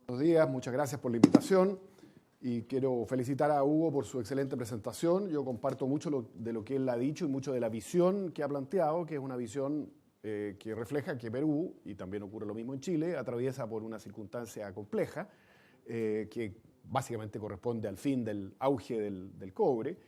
Buenos días, muchas gracias por la invitación y quiero felicitar a Hugo por su excelente presentación. Yo comparto mucho de lo que él ha dicho y mucho de la visión que ha planteado, que es una visión que refleja que Perú, y también ocurre lo mismo en Chile, atraviesa por una circunstancia compleja que básicamente corresponde al fin del auge del cobre,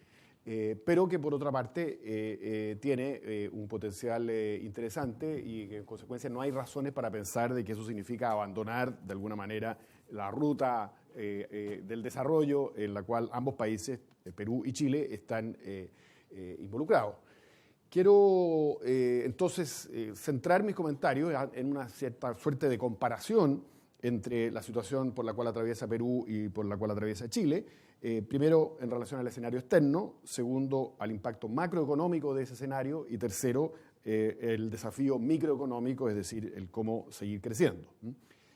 pero que por otra parte tiene un potencial interesante y que en consecuencia no hay razones para pensar de que eso significa abandonar de alguna manera la ruta del desarrollo en la cual ambos países, Perú y Chile, están involucrados. Quiero entonces centrar mis comentarios en una cierta suerte de comparación entre la situación por la cual atraviesa Perú y por la cual atraviesa Chile. Primero, en relación al escenario externo. Segundo, al impacto macroeconómico de ese escenario. Y tercero, el desafío microeconómico, es decir, el cómo seguir creciendo.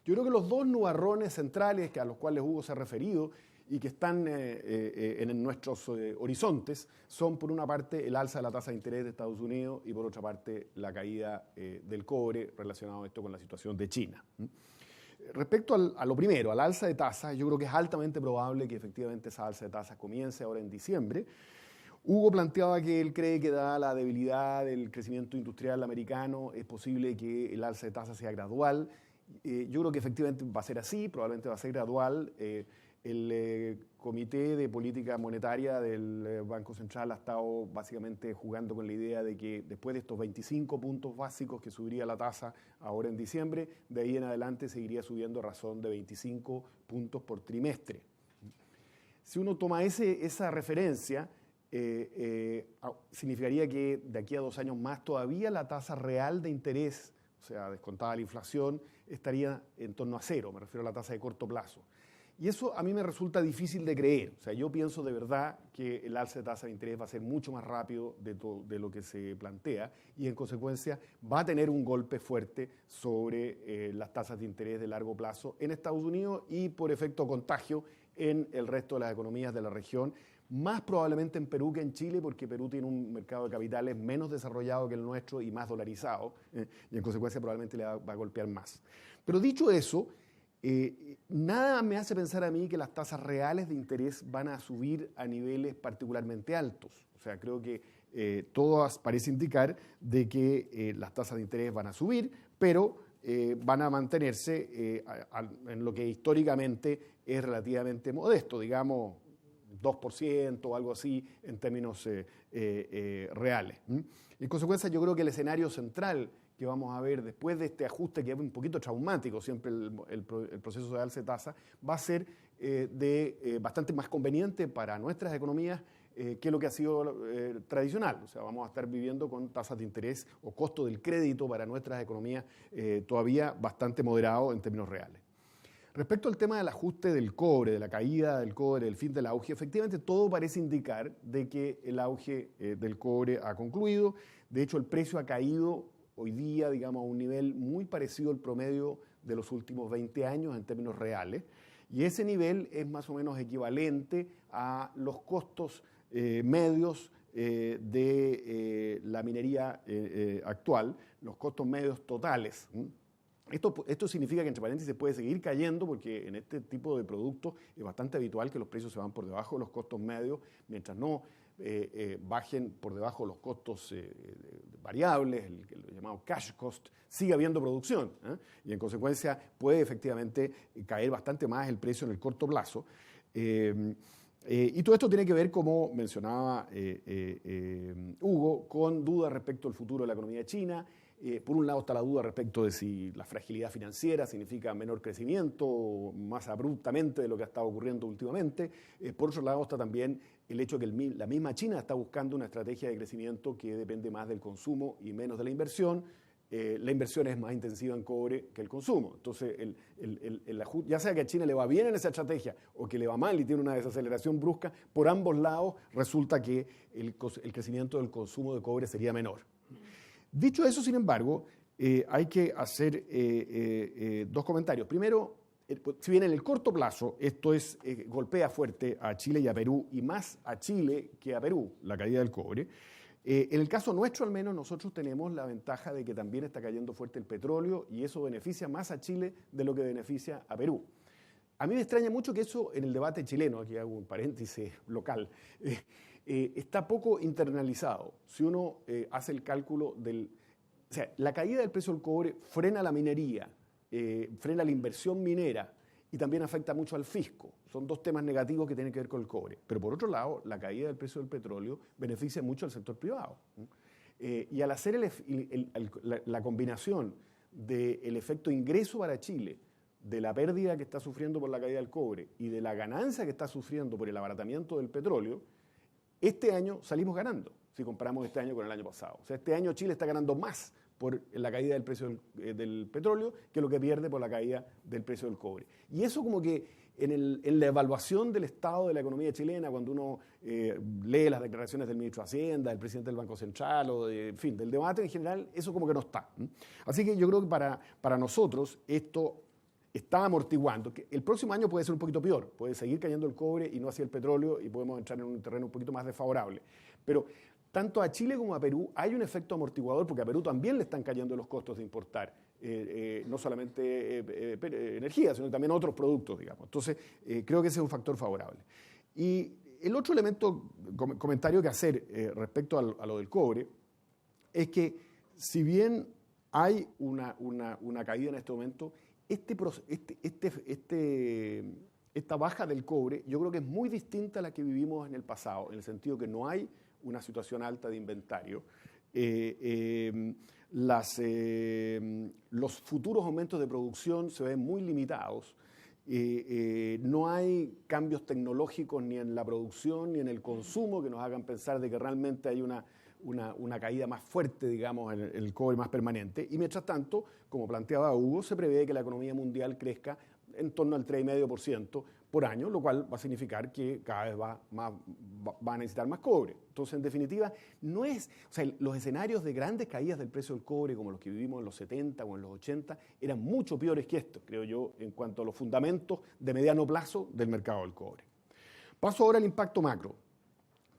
Yo creo que los dos nubarrones centrales a los cuales Hugo se ha referido y que están en nuestros horizontes son, por una parte, el alza de la tasa de interés de Estados Unidos y, por otra parte, la caída del cobre relacionado esto con la situación de China. Respecto a lo primero, al alza de tasas, yo creo que es altamente probable que efectivamente esa alza de tasas comience ahora en diciembre. Hugo planteaba que él cree que dada la debilidad del crecimiento industrial americano es posible que el alza de tasas sea gradual. Yo creo que efectivamente va a ser así, probablemente va a ser gradual. El Comité de Política Monetaria del Banco Central ha estado básicamente jugando con la idea de que después de estos 25 puntos básicos que subiría la tasa ahora en diciembre, de ahí en adelante seguiría subiendo a razón de 25 puntos por trimestre. Si uno toma esa referencia, significaría que de aquí a 2 años más todavía la tasa real de interés, o sea, descontada la inflación, estaría en torno a cero, me refiero a la tasa de corto plazo. Y eso a mí me resulta difícil de creer. O sea, yo pienso de verdad que el alza de tasa de interés va a ser mucho más rápido de lo que se plantea y en consecuencia va a tener un golpe fuerte sobre las tasas de interés de largo plazo en Estados Unidos y por efecto contagio en el resto de las economías de la región, más probablemente en Perú que en Chile, porque Perú tiene un mercado de capitales menos desarrollado que el nuestro y más dolarizado, y en consecuencia probablemente le va a golpear más. Pero dicho eso, nada me hace pensar a mí que las tasas reales de interés van a subir a niveles particularmente altos. O sea, creo que todo parece indicar de que las tasas de interés van a subir, pero van a mantenerse en lo que históricamente es relativamente modesto, digamos 2% o algo así en términos reales. En consecuencia, yo creo que el escenario central que vamos a ver después de este ajuste que es un poquito traumático, siempre el proceso de alza de tasa, va a ser bastante más conveniente para nuestras economías que lo que ha sido tradicional. O sea, vamos a estar viviendo con tasas de interés o costo del crédito para nuestras economías todavía bastante moderado en términos reales. Respecto al tema del ajuste del cobre, de la caída del cobre, del fin del auge, efectivamente todo parece indicar de que el auge del cobre ha concluido. De hecho, el precio ha caído hoy día, digamos, a un nivel muy parecido al promedio de los últimos 20 años en términos reales. Y ese nivel es más o menos equivalente a los costos medios de la minería actual, los costos medios totales. Esto significa que, entre paréntesis, puede seguir cayendo porque en este tipo de productos es bastante habitual que los precios se van por debajo de los costos medios, mientras no bajen por debajo los costos variables, el llamado cash cost, sigue habiendo producción, y en consecuencia puede efectivamente caer bastante más el precio en el corto plazo. Y todo esto tiene que ver, como mencionaba Hugo, con dudas respecto al futuro de la economía china. Por un lado está la duda respecto de si la fragilidad financiera significa menor crecimiento más abruptamente de lo que ha estado ocurriendo últimamente. Por otro lado está también el hecho de que la misma China está buscando una estrategia de crecimiento que depende más del consumo y menos de la inversión. La inversión es más intensiva en cobre que el consumo. Entonces, ya sea que a China le va bien en esa estrategia o que le va mal y tiene una desaceleración brusca, por ambos lados resulta que el crecimiento del consumo de cobre sería menor. Dicho eso, sin embargo, hay que hacer dos comentarios. Primero, si bien en el corto plazo esto golpea fuerte a Chile y a Perú, y más a Chile que a Perú, la caída del cobre, en el caso nuestro al menos nosotros tenemos la ventaja de que también está cayendo fuerte el petróleo y eso beneficia más a Chile de lo que beneficia a Perú. A mí me extraña mucho que eso en el debate chileno, aquí hago un paréntesis local, está poco internalizado. Si uno hace el cálculo o sea, la caída del precio del cobre frena la minería, frena la inversión minera y también afecta mucho al fisco. Son dos temas negativos que tienen que ver con el cobre. Pero por otro lado, la caída del precio del petróleo beneficia mucho al sector privado. Y al hacer la combinación del efecto ingreso para Chile, de la pérdida que está sufriendo por la caída del cobre y de la ganancia que está sufriendo por el abaratamiento del petróleo, este año salimos ganando, si comparamos este año con el año pasado. O sea, este año Chile está ganando más por la caída del precio del petróleo que lo que pierde por la caída del precio del cobre. Y eso como que en la evaluación del estado de la economía chilena, cuando uno lee las declaraciones del ministro de Hacienda, del presidente del Banco Central, en fin, del debate en general, eso como que no está. Así que yo creo que para nosotros esto está amortiguando. Que el próximo año puede ser un poquito peor, puede seguir cayendo el cobre y no así el petróleo y podemos entrar en un terreno un poquito más desfavorable. Pero tanto a Chile como a Perú hay un efecto amortiguador porque a Perú también le están cayendo los costos de importar, no solamente energía, sino también otros productos, digamos. Entonces, creo que ese es un factor favorable. Y el otro comentario que hacer respecto a lo del cobre es que si bien hay una caída en este momento, esta baja del cobre yo creo que es muy distinta a la que vivimos en el pasado, en el sentido que no hay una situación alta de inventario. Los futuros aumentos de producción se ven muy limitados. No hay cambios tecnológicos ni en la producción ni en el consumo que nos hagan pensar de que realmente hay una caída más fuerte, digamos, en el cobre más permanente. Y mientras tanto, como planteaba Hugo, se prevé que la economía mundial crezca en torno al 3,5% por año, lo cual va a significar que cada vez va a necesitar más cobre. Entonces, en definitiva, o sea, los escenarios de grandes caídas del precio del cobre, como los que vivimos en los 70 o en los 80, eran mucho peores que esto, creo yo, en cuanto a los fundamentos de mediano plazo del mercado del cobre. Paso ahora al impacto macro.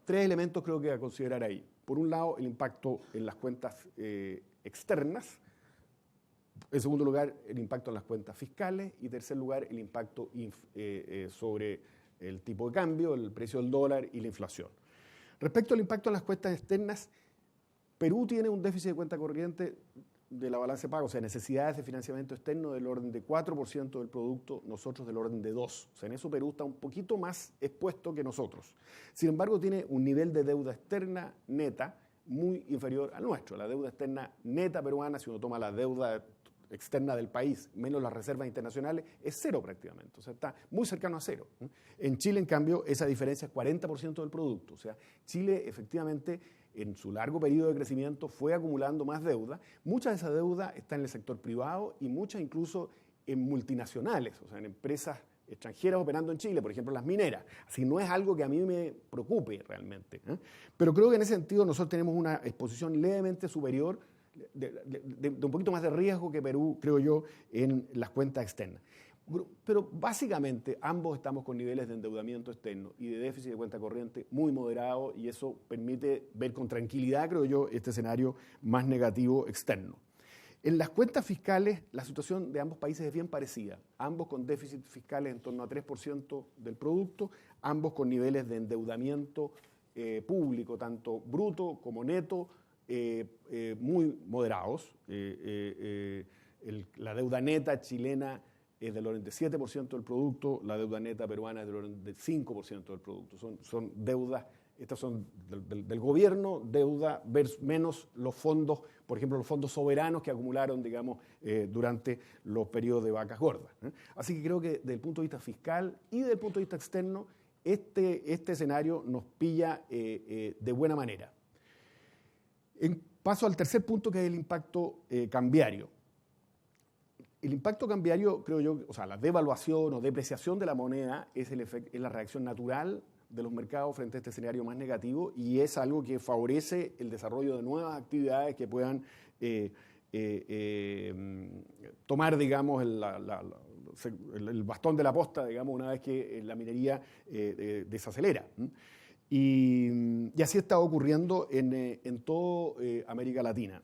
3 elementos creo que a considerar ahí. Por un lado, el impacto en las cuentas externas. En segundo lugar, el impacto en las cuentas fiscales. Y en tercer lugar, el impacto sobre el tipo de cambio, el precio del dólar y la inflación. Respecto al impacto en las cuentas externas, Perú tiene un déficit de cuenta corriente de la balanza de pago, o sea, necesidades de financiamiento externo del orden de 4% del producto, nosotros del orden de 2%. O sea, en eso Perú está un poquito más expuesto que nosotros. Sin embargo, tiene un nivel de deuda externa neta muy inferior al nuestro. La deuda externa neta peruana, si uno toma la deuda externa del país, menos las reservas internacionales, es cero prácticamente, o sea, está muy cercano a cero. En Chile, en cambio, esa diferencia es 40% del producto, o sea, Chile efectivamente en su largo periodo de crecimiento fue acumulando más deuda, mucha de esa deuda está en el sector privado y mucha incluso en multinacionales, o sea, en empresas extranjeras operando en Chile, por ejemplo las mineras. Así no es algo que a mí me preocupe realmente, pero creo que en ese sentido nosotros tenemos una exposición levemente superior de un poquito más de riesgo que Perú, creo yo, en las cuentas externas. Pero básicamente ambos estamos con niveles de endeudamiento externo y de déficit de cuenta corriente muy moderados y eso permite ver con tranquilidad, creo yo, este escenario más negativo externo. En las cuentas fiscales, la situación de ambos países es bien parecida, ambos con déficit fiscales en torno a 3% del producto, ambos con niveles de endeudamiento público, tanto bruto como neto, muy moderados. La deuda neta chilena es del orden de 7% del producto, la deuda neta peruana es del orden del 5% del producto. Son deudas, estas son del gobierno, deuda menos los fondos, por ejemplo, los fondos soberanos que acumularon, digamos, durante los periodos de vacas gordas. Así que creo que desde el punto de vista fiscal y desde el punto de vista externo, este escenario nos pilla de buena manera. Paso al tercer punto, que es el impacto cambiario. El impacto cambiario, creo yo, o sea, la devaluación o depreciación de la moneda es la reacción natural de los mercados frente a este escenario más negativo y es algo que favorece el desarrollo de nuevas actividades que puedan tomar, digamos, el bastón de la posta, digamos, una vez que la minería desacelera. Y así está ocurriendo en toda América Latina.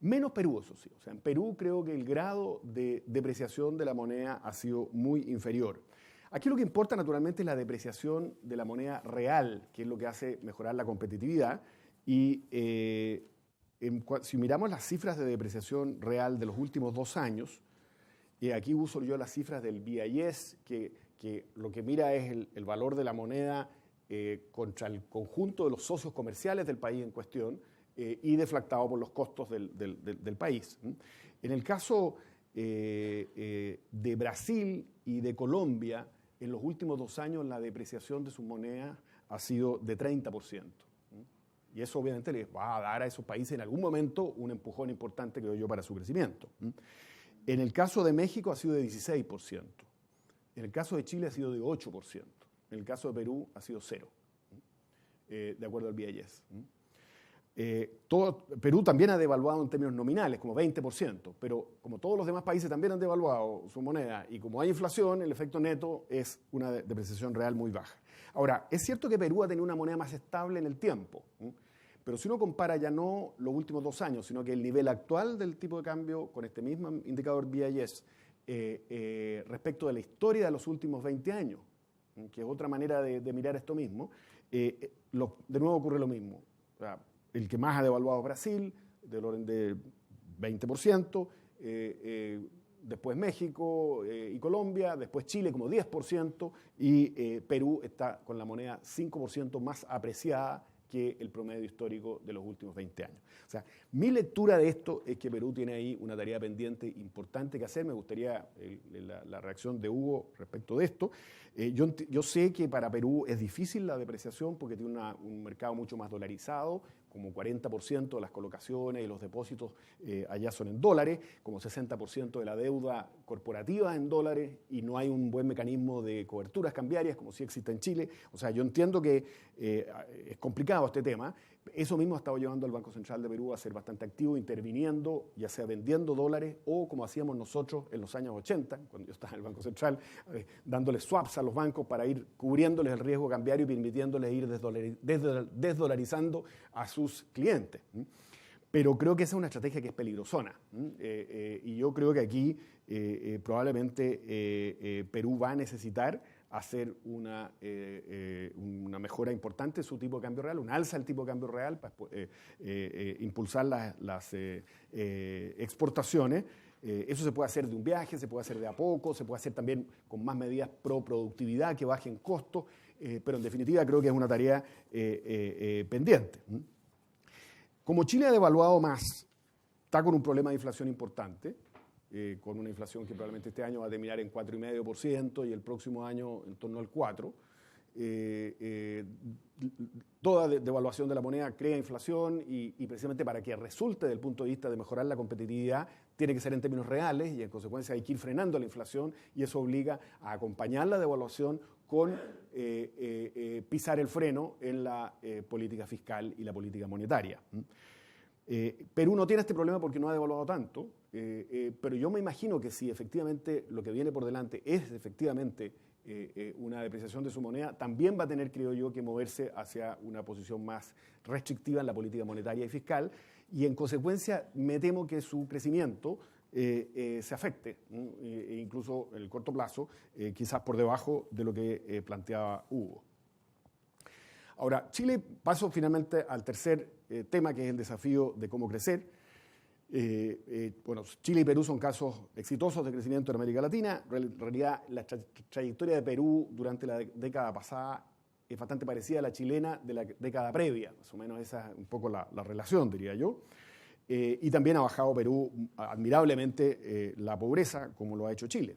Menos Perú, eso sí. O sea, en Perú creo que el grado de depreciación de la moneda ha sido muy inferior. Aquí lo que importa naturalmente es la depreciación de la moneda real, que es lo que hace mejorar la competitividad. Y si miramos las cifras de depreciación real de los últimos 2 años, aquí uso yo las cifras del BIS, que lo que mira es el valor de la moneda contra el conjunto de los socios comerciales del país en cuestión y deflactado por los costos del país. En el caso de Brasil y de Colombia, en los últimos 2 años la depreciación de sus monedas ha sido de 30%. Y eso obviamente les va a dar a esos países en algún momento un empujón importante, creo yo, para su crecimiento. En el caso de México ha sido de 16%. En el caso de Chile ha sido de 8%. En el caso de Perú ha sido 0%, de acuerdo al BIS. Perú también ha devaluado en términos nominales, como 20%, pero como todos los demás países también han devaluado su moneda y como hay inflación, el efecto neto es una depreciación real muy baja. Ahora, es cierto que Perú ha tenido una moneda más estable en el tiempo, pero si uno compara ya no los últimos 2 años, sino que el nivel actual del tipo de cambio con este mismo indicador BIS respecto de la historia de los últimos 20 años, que es otra manera de mirar esto mismo, de nuevo ocurre lo mismo. O sea, el que más ha devaluado es Brasil, del orden de 20%, después México y Colombia, después Chile como 10%, y Perú está con la moneda 5% más apreciada que el promedio histórico de los últimos 20 años. O sea, mi lectura de esto es que Perú tiene ahí una tarea pendiente importante que hacer. Me gustaría la reacción de Hugo respecto de esto. Yo sé que para Perú es difícil la depreciación porque tiene un mercado mucho más dolarizado, como 40% de las colocaciones y los depósitos allá son en dólares, como 60% de la deuda corporativa en dólares y no hay un buen mecanismo de coberturas cambiarias como sí existe en Chile. O sea, yo entiendo que es complicado este tema. Eso mismo ha estado llevando al Banco Central de Perú a ser bastante activo, interviniendo, ya sea vendiendo dólares o como hacíamos nosotros en los años 80, cuando yo estaba en el Banco Central, dándoles swaps a los bancos para ir cubriéndoles el riesgo cambiario y permitiéndoles ir desdolarizando a sus clientes. Pero creo que esa es una estrategia que es peligrosona. Y yo creo que aquí probablemente Perú va a necesitar hacer una mejora importante en su tipo de cambio real, un alza del tipo de cambio real para impulsar las exportaciones. Eso se puede hacer de un viaje, se puede hacer de a poco, se puede hacer también con más medidas pro productividad que bajen costos, pero en definitiva creo que es una tarea pendiente. Como Chile ha devaluado más, está con un problema de inflación importante, con una inflación que probablemente este año va a terminar en 4,5% y el próximo año en torno al 4%. Toda devaluación de la moneda crea inflación y precisamente para que resulte desde el punto de vista de mejorar la competitividad tiene que ser en términos reales y en consecuencia hay que ir frenando la inflación y eso obliga a acompañar la devaluación con pisar el freno en la política fiscal y la política monetaria. Perú no tiene este problema porque no ha devaluado tanto, pero yo me imagino que si efectivamente lo que viene por delante es efectivamente una depreciación de su moneda, también va a tener, creo yo, que moverse hacia una posición más restrictiva en la política monetaria y fiscal, y en consecuencia me temo que su crecimiento se afecte, incluso en el corto plazo, quizás por debajo de lo que planteaba Hugo. Ahora, Chile, paso finalmente al tercer tema, que es el desafío de cómo crecer. Bueno, Chile y Perú son casos exitosos de crecimiento en América Latina. En realidad, la trayectoria de Perú durante la década pasada es bastante parecida a la chilena de la década previa. Más o menos esa es un poco la relación, diría yo. Y también ha bajado Perú admirablemente la pobreza, como lo ha hecho Chile.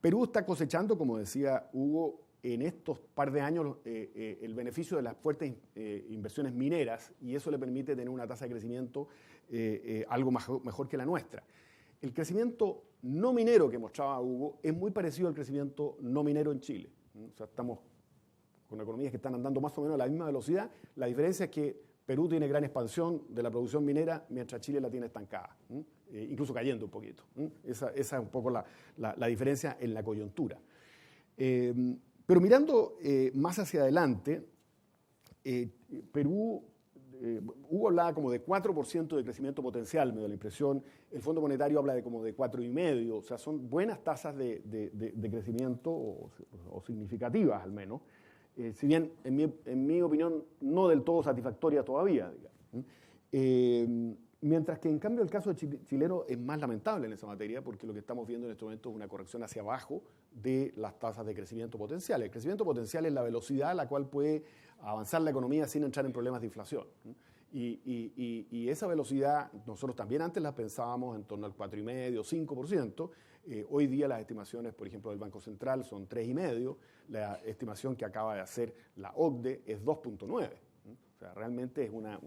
Perú está cosechando, como decía Hugo, en estos par de años el beneficio de las fuertes inversiones mineras y eso le permite tener una tasa de crecimiento algo mejor que la nuestra. El crecimiento no minero que mostraba Hugo es muy parecido al crecimiento no minero en Chile. O sea, estamos con economías que están andando más o menos a la misma velocidad. La diferencia es que Perú tiene gran expansión de la producción minera, mientras Chile la tiene estancada, incluso cayendo un poquito. Esa es un poco la diferencia en la coyuntura. Pero mirando más hacia adelante, Perú, Hugo hablaba como de 4% de crecimiento potencial, me da la impresión. El Fondo Monetario habla de como de 4,5%, o sea, son buenas tasas de crecimiento, o significativas al menos. Si bien, en mi opinión, no del todo satisfactoria todavía, digamos. Mientras que, en cambio, el caso chileno es más lamentable en esa materia, porque lo que estamos viendo en este momento es una corrección hacia abajo de las tasas de crecimiento potencial. El crecimiento potencial es la velocidad a la cual puede avanzar la economía sin entrar en problemas de inflación. Y esa velocidad, nosotros también antes la pensábamos en torno al 4,5%, 5%. Hoy día las estimaciones, por ejemplo, del Banco Central son 3,5%. La estimación que acaba de hacer la OCDE es 2,9%. O sea, realmente es una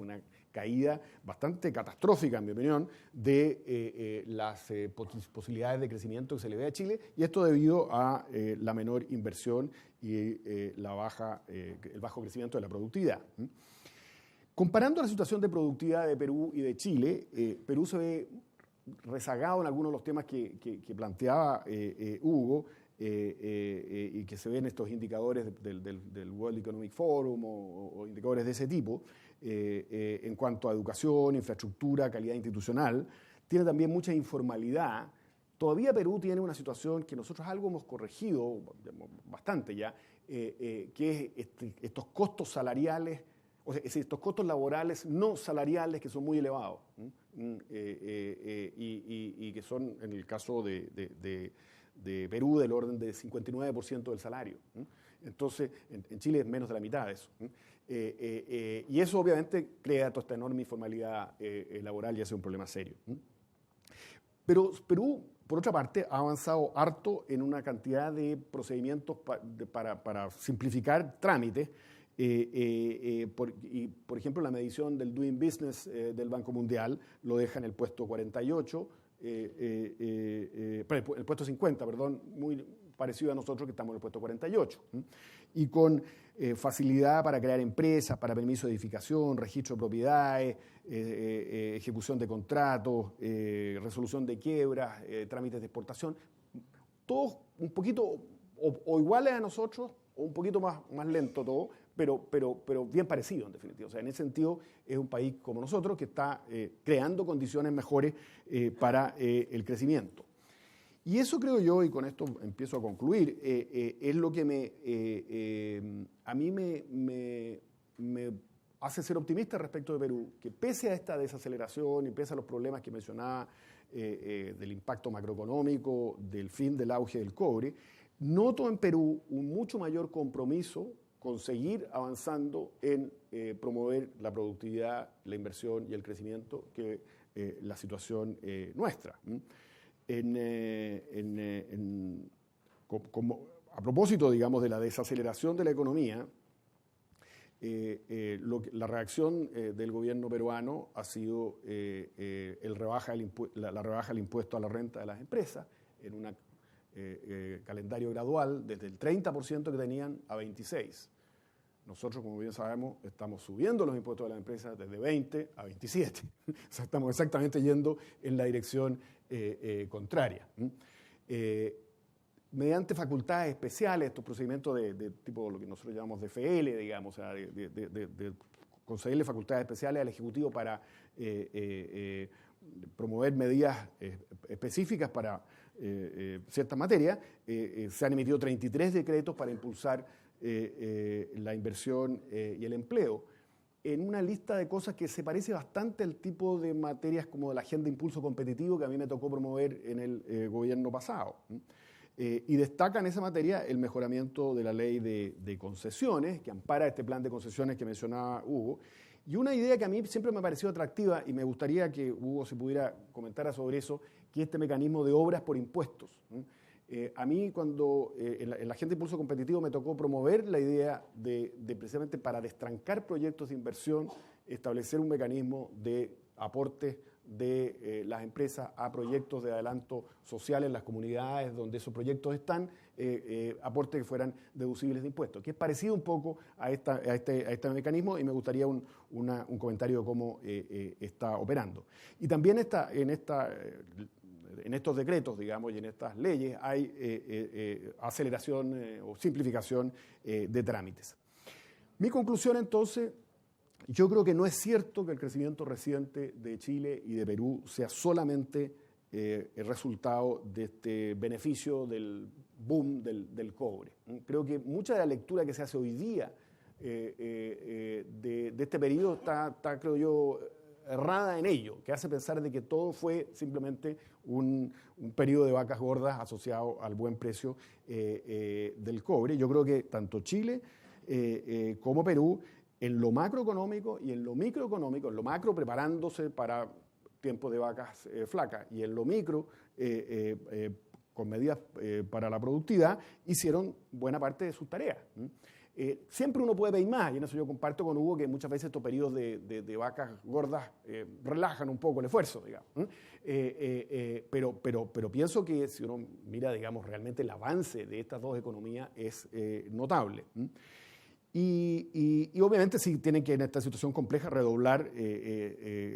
caída bastante catastrófica, en mi opinión, de las posibilidades de crecimiento que se le ve a Chile, y esto debido a la menor inversión y el bajo crecimiento de la productividad. Comparando la situación de productividad de Perú y de Chile, Perú se ve rezagado en algunos de los temas que planteaba Hugo, y que se ven estos indicadores del World Economic Forum o indicadores de ese tipo, en cuanto a educación, infraestructura, calidad institucional. Tiene también mucha informalidad. Todavía Perú tiene una situación que nosotros algo hemos corregido bastante ya, que es estos costos salariales, o sea, estos costos laborales no salariales que son muy elevados, y que son, en el caso de Perú, del orden de 59% del salario. Entonces, en Chile es menos de la mitad de eso. Y eso obviamente crea toda esta enorme informalidad laboral, y hace un problema serio. Pero Perú, por otra parte, ha avanzado harto en una cantidad de procedimientos para simplificar trámites. Por ejemplo, la medición del Doing Business del Banco Mundial lo deja en el puesto 48, el puesto 50, perdón, muy parecido a nosotros, que estamos en el puesto 48. Y con facilidad para crear empresas, para permiso de edificación, registro de propiedades, ejecución de contratos, resolución de quiebras, trámites de exportación, todos un poquito o iguales a nosotros, o un poquito más lento todo, pero bien parecido, en definitiva. O sea, en ese sentido es un país como nosotros que está creando condiciones mejores para el crecimiento. Y eso, creo yo, y con esto empiezo a concluir, es lo que a mí me hace ser optimista respecto de Perú, que pese a esta desaceleración y pese a los problemas que mencionaba del impacto macroeconómico, del fin del auge del cobre, noto en Perú un mucho mayor compromiso con seguir avanzando en promover la productividad, la inversión y el crecimiento que la situación nuestra. A propósito, digamos, de la desaceleración de la economía, la reacción del gobierno peruano ha sido la rebaja del impuesto a la renta de las empresas en un calendario gradual, desde el 30% que tenían a 26%. Nosotros, como bien sabemos, estamos subiendo los impuestos a las empresas desde 20 a 27. O sea, estamos exactamente yendo en la dirección contraria. Mediante facultades especiales, estos procedimientos de tipo lo que nosotros llamamos DFL, digamos, o sea, de concederle facultades especiales al Ejecutivo para promover medidas específicas para ciertas materias, se han emitido 33 decretos para impulsar la inversión y el empleo, en una lista de cosas que se parece bastante al tipo de materias como la Agenda de Impulso Competitivo que a mí me tocó promover en el gobierno pasado. Y destaca en esa materia el mejoramiento de la ley de concesiones, que ampara este plan de concesiones que mencionaba Hugo, y una idea que a mí siempre me ha parecido atractiva, y me gustaría que Hugo se pudiera comentar sobre eso, que es este mecanismo de obras por impuestos. A mí, cuando en la Agenda de Impulso Competitivo me tocó promover la idea de precisamente para destrancar proyectos de inversión, establecer un mecanismo de aportes de las empresas a proyectos de adelanto social en las comunidades donde esos proyectos están, aportes que fueran deducibles de impuestos, que es parecido un poco a este mecanismo, y me gustaría un comentario de cómo está operando. Y también en estos decretos, digamos, y en estas leyes hay aceleración o simplificación de trámites. Mi conclusión, entonces, yo creo que no es cierto que el crecimiento reciente de Chile y de Perú sea solamente el resultado de este beneficio del boom del cobre. Creo que mucha de la lectura que se hace hoy día de este periodo está, creo yo, errada en ello, que hace pensar de que todo fue simplemente un periodo de vacas gordas asociado al buen precio del cobre. Yo creo que tanto Chile como Perú, en lo macroeconómico y en lo microeconómico, en lo macro preparándose para tiempos de vacas flacas y en lo micro con medidas para la productividad, hicieron buena parte de sus tareas. Siempre uno puede pedir más, y en eso yo comparto con Hugo que muchas veces estos periodos de vacas gordas relajan un poco el esfuerzo, digamos. Pero pienso que si uno mira, digamos, realmente el avance de estas dos economías es notable. Y obviamente sí tienen que en esta situación compleja redoblar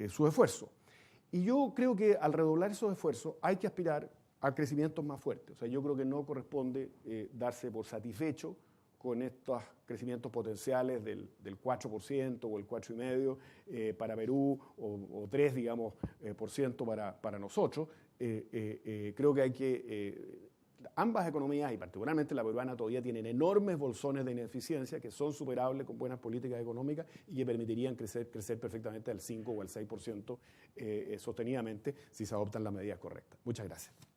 sus esfuerzos. Y yo creo que al redoblar esos esfuerzos hay que aspirar a crecimientos más fuertes. O sea, yo creo que no corresponde darse por satisfecho con estos crecimientos potenciales del 4% o el 4,5% para Perú o 3%, digamos, por ciento para nosotros. Creo que hay que... ambas economías, y particularmente la peruana, todavía tienen enormes bolsones de ineficiencia que son superables con buenas políticas económicas y que permitirían crecer perfectamente al 5 o al 6% sostenidamente si se adoptan las medidas correctas. Muchas gracias.